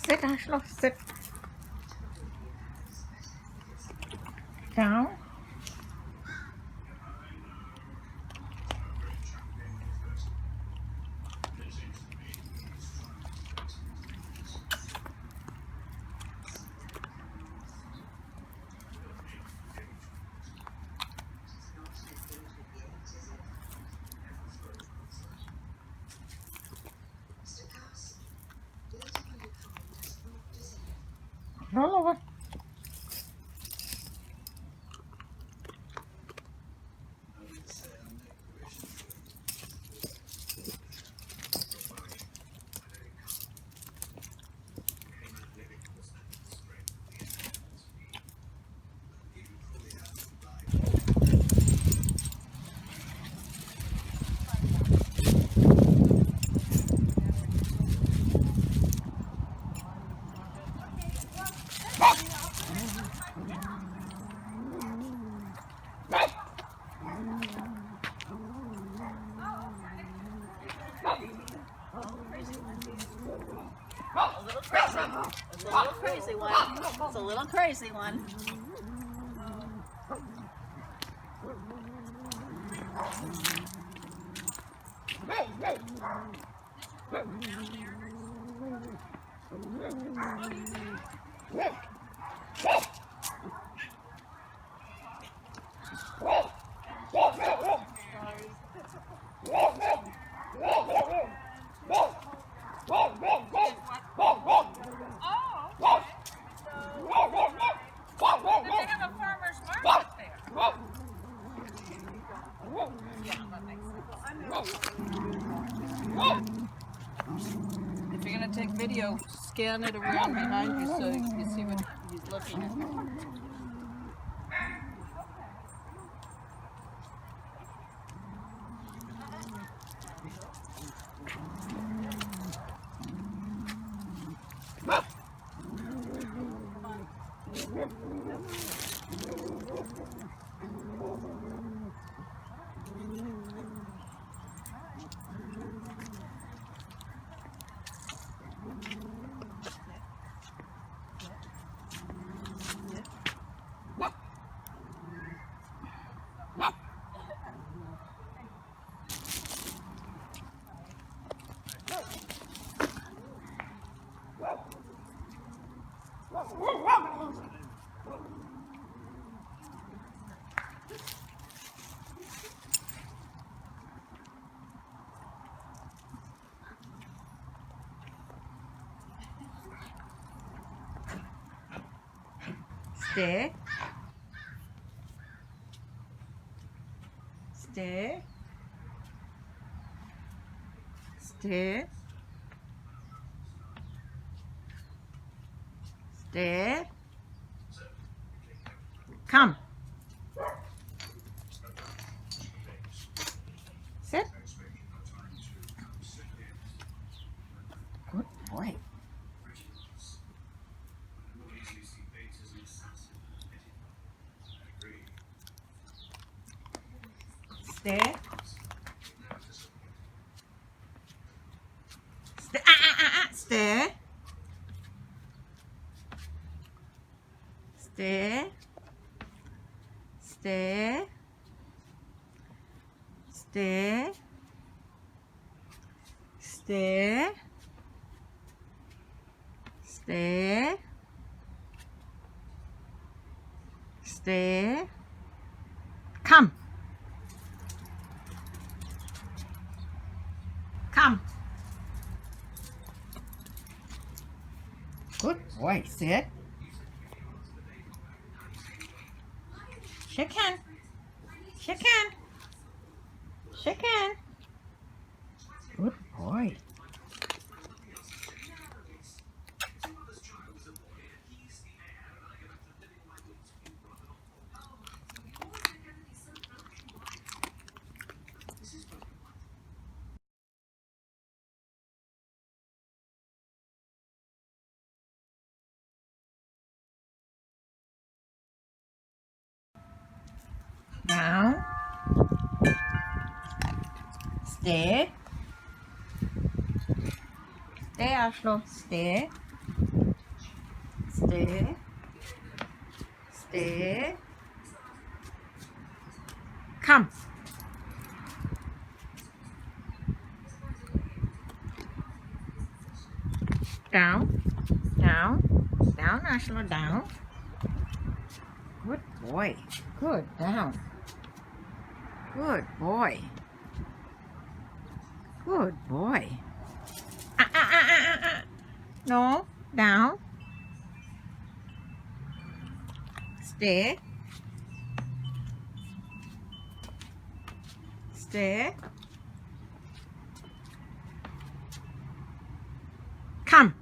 Sit, Ashlo, sit. Down. Roll over. Crazy one. It's a little crazy one. If you're going to take video, scan it around behind you so you see what he's looking at. Stay. Stay. Stay. Stay. Come. Sit. Good boy. Stay. Stay. Stay. Stay. Stay. Stay. Stay. Stay. Stay. Come. Come. Good boy. Sit. Shake hand. Shake hand. Shake hand. Good boy. Down. Stay. Stay, Ashlo. Stay. Stay. Stay. Come. Down. Down. Down, Ashla. Down. Good boy. Good. Down. Good boy. Good boy. No. Down. Stay. Stay. Come.